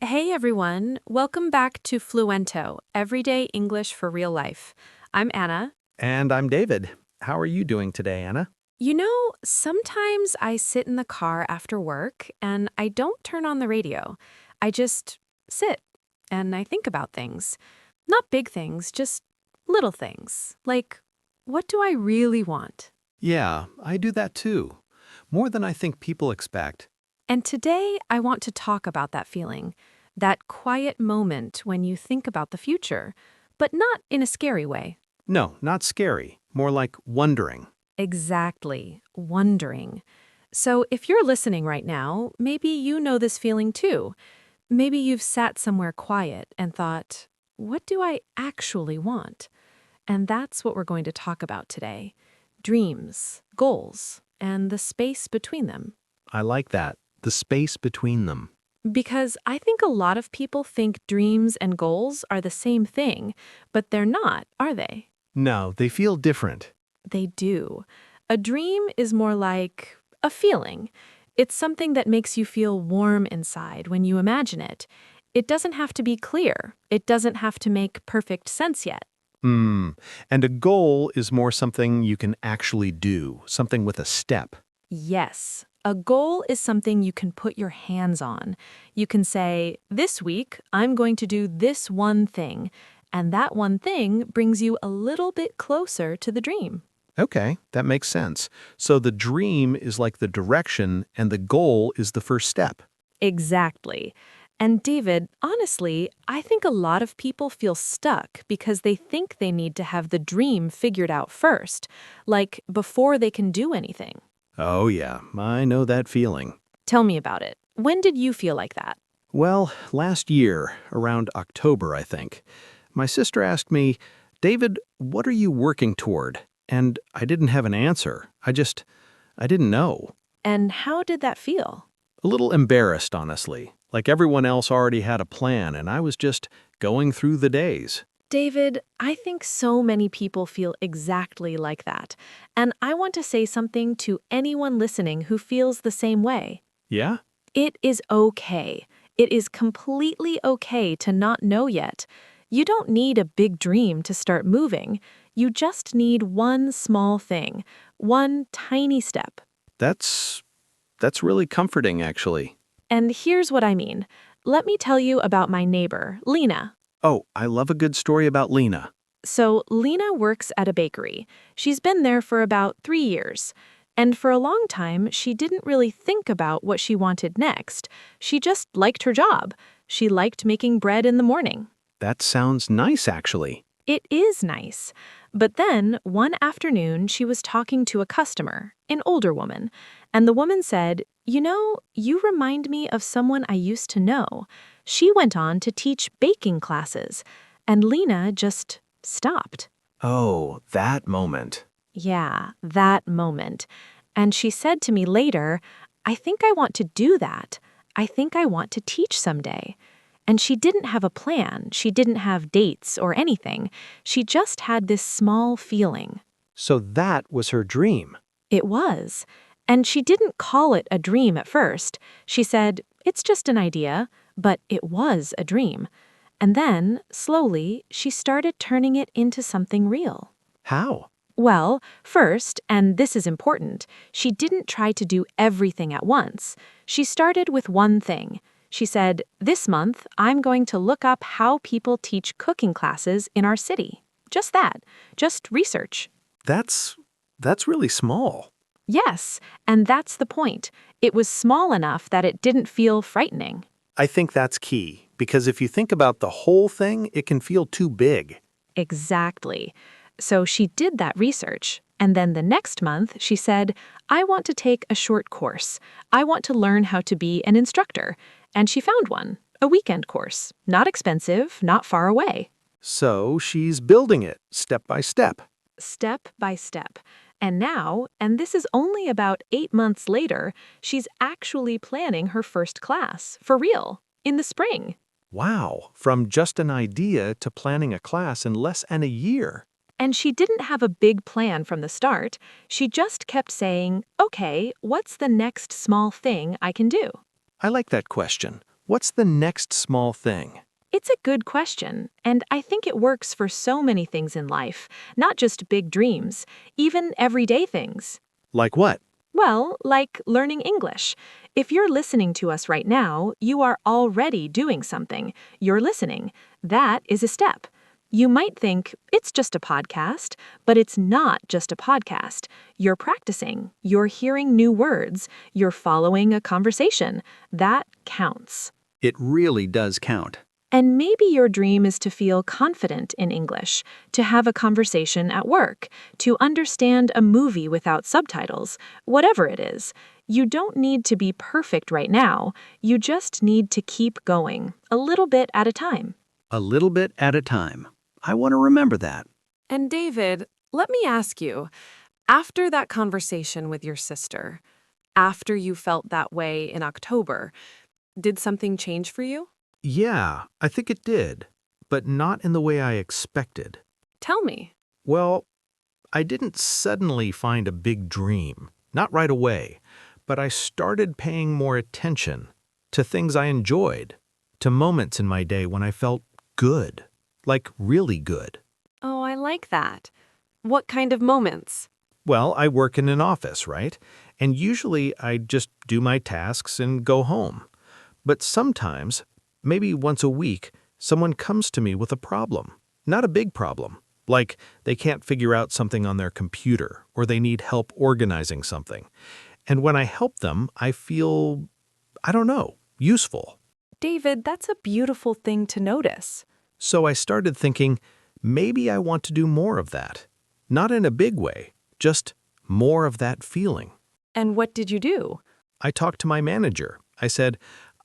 Hey everyone, welcome back to Fluento, Everyday English for Real Life. I'm Anna. And I'm David. How are you doing today, Anna? Sometimes I sit in the car after work and I don't turn on the radio. I just sit and I think about things. Not big things, just little things. Like, what do I really want? Yeah, I do that too. More than I think people expect. And today I want to talk about that feeling, that quiet moment when you think about the future, but not in a scary way. No, not scary. More like wondering. Exactly, wondering. So if you're listening right now, maybe you know this feeling too. Maybe you've sat somewhere quiet and thought, what do I actually want? And that's what we're going to talk about today. Dreams, goals, and the space between them. I like that. The space between them. Because I think a lot of people think dreams and goals are the same thing, but they're not, are they? No, they feel different. They do. A dream is more like a feeling. It's something that makes you feel warm inside when you imagine it. It doesn't have to be clear. It doesn't have to make perfect sense yet. Hmm. And a goal is more something you can actually do, something with a step. Yes, a goal is something you can put your hands on. You can say, this week, I'm going to do this one thing, and that one thing brings you a little bit closer to the dream. Okay, that makes sense. So the dream is like the direction and the goal is the first step. Exactly. And David, honestly, I think a lot of people feel stuck because they think they need to have the dream figured out first, like before they can do anything. Oh yeah, I know that feeling. Tell me about it. When did you feel like that? Well, last year, around October, I think, my sister asked me, David, what are you working toward? And I didn't have an answer. I didn't know. And how did that feel? A little embarrassed, honestly. Like everyone else already had a plan, and I was just going through the days. David, I think so many people feel exactly like that. And I want to say something to anyone listening who feels the same way. Yeah? It is okay. It is completely okay to not know yet. You don't need a big dream to start moving. You just need one small thing, one tiny step. That's that's really comforting, actually. And here's what I mean. Let me tell you about my neighbor, Lena. Oh, I love a good story about Lena. So, Lena works at a bakery. She's been there for about 3 years. And for a long time, she didn't really think about what she wanted next. She just liked her job. She liked making bread in the morning. That sounds nice, actually. It is nice. But then, one afternoon, she was talking to a customer, an older woman, and the woman said, you remind me of someone I used to know. She went on to teach baking classes, and Lena just stopped. Oh, that moment. Yeah, that moment. And she said to me later, I think I want to do that. I think I want to teach someday. And she didn't have a plan. She didn't have dates or anything. She just had this small feeling. So that was her dream. It was. And she didn't call it a dream at first. She said, it's just an idea, but it was a dream. And then, slowly, she started turning it into something real. How? Well, first, and this is important, she didn't try to do everything at once. She started with one thing. She said, this month, I'm going to look up how people teach cooking classes in our city. Just that. Just research. That's really small. Yes, and that's the point. It was small enough that it didn't feel frightening. I think that's key, because if you think about the whole thing, it can feel too big. Exactly. So she did that research. And then the next month, she said, I want to take a short course. I want to learn how to be an instructor. And she found one, a weekend course. Not expensive, not far away. So she's building it, step by step. Step by step. And now, and this is only about 8 months later, she's actually planning her first class, for real, in the spring. Wow, from just an idea to planning a class in less than a year. And she didn't have a big plan from the start. She just kept saying, okay, what's the next small thing I can do? I like that question. What's the next small thing? It's a good question, and I think it works for so many things in life, not just big dreams, even everyday things. Like what? Well, like learning English. If you're listening to us right now, you are already doing something. You're listening. That is a step. You might think it's just a podcast, but it's not just a podcast. You're practicing. You're hearing new words. You're following a conversation. That counts. It really does count. And maybe your dream is to feel confident in English, to have a conversation at work, to understand a movie without subtitles, whatever it is. You don't need to be perfect right now. You just need to keep going, a little bit at a time. A little bit at a time. I want to remember that. And David, let me ask you, after that conversation with your sister, after you felt that way in October, did something change for you? Yeah, I think it did, but not in the way I expected. Tell me. Well, I didn't suddenly find a big dream, not right away, but I started paying more attention to things I enjoyed, to moments in my day when I felt good, like really good. Oh, I like that. What kind of moments? Well, I work in an office, right? And usually I just do my tasks and go home. But sometimes, maybe once a week, someone comes to me with a problem. Not a big problem, like they can't figure out something on their computer or they need help organizing something. And when I help them, I feel, I don't know, useful. David, that's a beautiful thing to notice. So I started thinking, maybe I want to do more of that. Not in a big way, just more of that feeling. And what did you do? I talked to my manager. I said,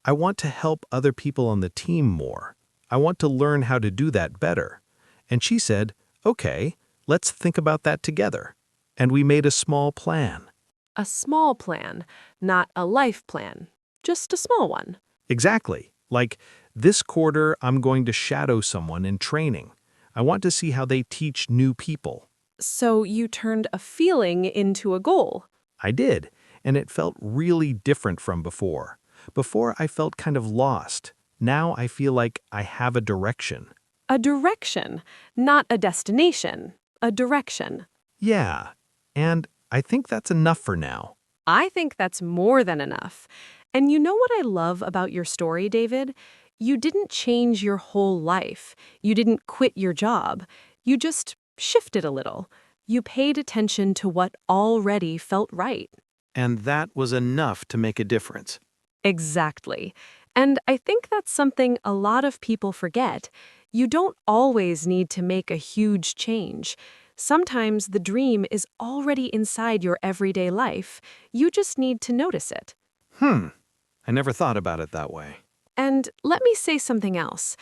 I want to help other people on the team more. I want to learn how to do that better. And she said, okay, let's think about that together. And we made a small plan. A small plan, not a life plan. Just a small one. Exactly. Like, this quarter, I'm going to shadow someone in training. I want to see how they teach new people. So you turned a feeling into a goal. I did, and it felt really different from before. Before, I felt kind of lost. Now I feel like I have a direction. A direction, not a destination. A direction. Yeah, and I think that's enough for now. I think that's more than enough. And you know what I love about your story, David? You didn't change your whole life. You didn't quit your job. You just shifted a little. You paid attention to what already felt right. And that was enough to make a difference. Exactly. And I think that's something a lot of people forget. You don't always need to make a huge change. Sometimes the dream is already inside your everyday life. You just need to notice it. I never thought about it that way. And let me say something else.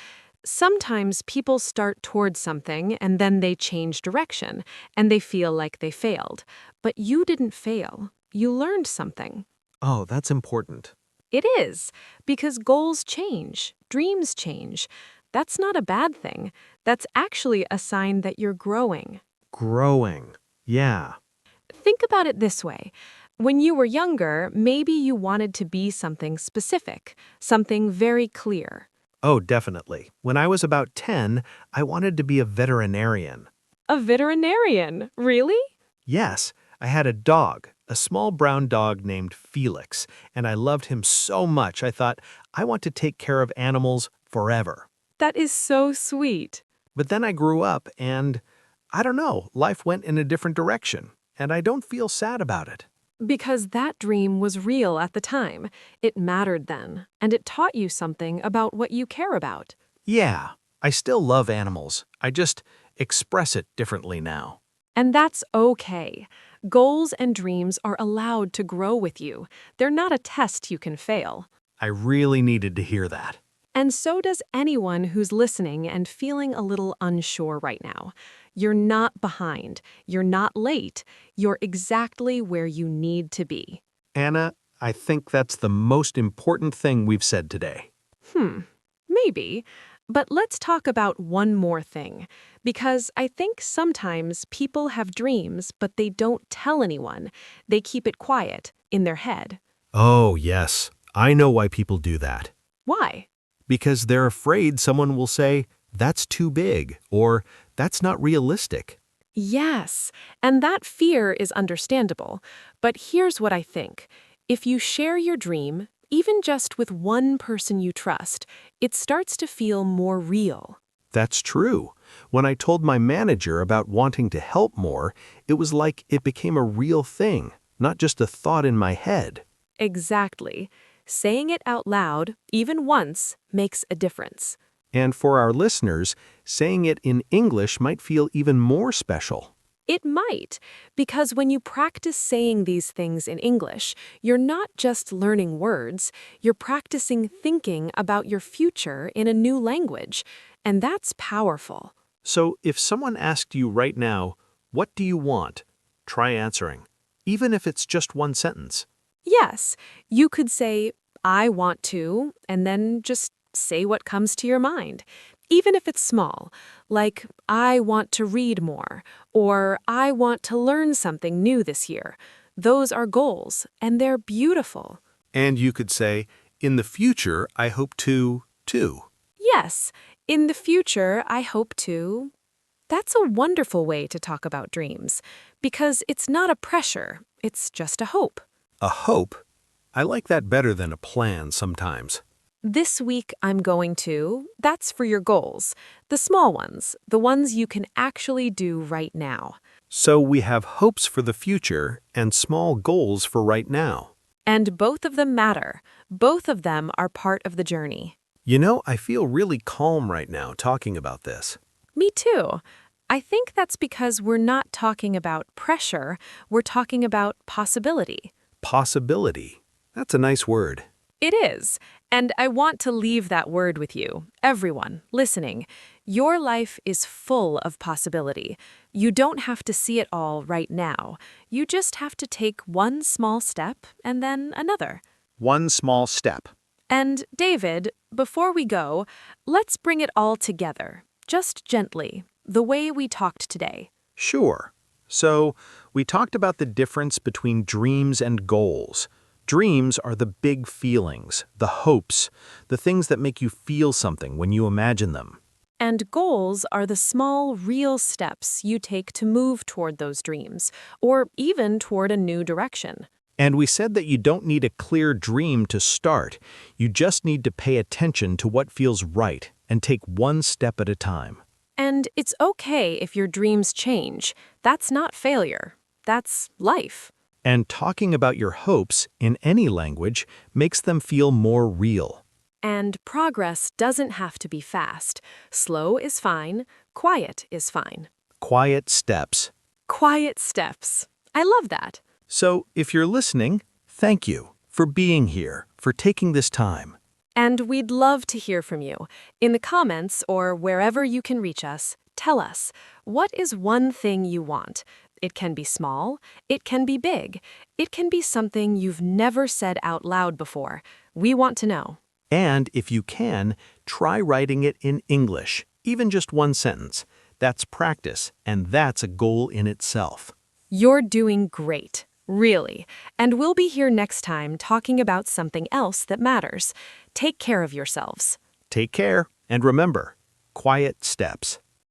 Sometimes people start towards something and then they change direction and they feel like they failed. But you didn't fail. You learned something. Oh, that's important. It is, because goals change, dreams change. That's not a bad thing. That's actually a sign that you're growing. Growing. Yeah. Think about it this way. When you were younger, maybe you wanted to be something specific, something very clear. Oh, definitely. When I was about 10, I wanted to be a veterinarian. A veterinarian, really? Yes, I had a dog, a small brown dog named Felix, and I loved him so much I thought, I want to take care of animals forever. That is so sweet. But then I grew up and, I don't know, life went in a different direction, and I don't feel sad about it. Because that dream was real at the time. It mattered then, and it taught you something about what you care about. Yeah, I still love animals. I just express it differently now. And that's okay. Goals and dreams are allowed to grow with you. They're not a test you can fail. I really needed to hear that. And so does anyone who's listening and feeling a little unsure right now. You're not behind. You're not late. You're exactly where you need to be. Anna, I think that's the most important thing we've said today. Maybe. But let's talk about one more thing. Because I think sometimes people have dreams, but they don't tell anyone. They keep it quiet, in their head. Oh, yes. I know why people do that. Why? Because they're afraid someone will say, "That's too big," or "That's not realistic." Yes, and that fear is understandable. But here's what I think. If you share your dream, even just with one person you trust, it starts to feel more real. That's true. When I told my manager about wanting to help more, it was like it became a real thing, not just a thought in my head. Exactly. Saying it out loud, even once, makes a difference. And for our listeners, saying it in English might feel even more special. It might, because when you practice saying these things in English, you're not just learning words, you're practicing thinking about your future in a new language, and that's powerful. So if someone asked you right now, "What do you want?" try answering, even if it's just one sentence. Yes, you could say, I want to, and then just say what comes to your mind, even if it's small, like, I want to read more, or I want to learn something new this year. Those are goals, and they're beautiful. And you could say, "In the future, I hope to, too." Yes, in the future, I hope to. That's a wonderful way to talk about dreams, because it's not a pressure, it's just a hope. A hope? I like that better than a plan sometimes. This week I'm going to, that's for your goals. The small ones, the ones you can actually do right now. So we have hopes for the future and small goals for right now. And both of them matter. Both of them are part of the journey. You know, I feel really calm right now talking about this. Me too. I think that's because we're not talking about pressure, we're talking about possibility. Possibility. That's a nice word. It is. And I want to leave that word with you, everyone listening. Your life is full of possibility. You don't have to see it all right now. You just have to take one small step and then another. One small step. And David, before we go, let's bring it all together, just gently, the way we talked today. Sure. So, we talked about the difference between dreams and goals. Dreams are the big feelings, the hopes, the things that make you feel something when you imagine them. And goals are the small, real steps you take to move toward those dreams, or even toward a new direction. And we said that you don't need a clear dream to start. You just need to pay attention to what feels right and take one step at a time. And it's okay if your dreams change. That's not failure. That's life. And talking about your hopes in any language makes them feel more real. And progress doesn't have to be fast. Slow is fine. Quiet is fine. Quiet steps. Quiet steps. I love that. So, if you're listening, thank you for being here, for taking this time. And we'd love to hear from you. In the comments or wherever you can reach us, tell us, what is one thing you want? It can be small, it can be big, it can be something you've never said out loud before. We want to know. And if you can, try writing it in English, even just one sentence. That's practice, and that's a goal in itself. You're doing great, really. And we'll be here next time talking about something else that matters. Take care of yourselves. Take care, and remember, quiet steps.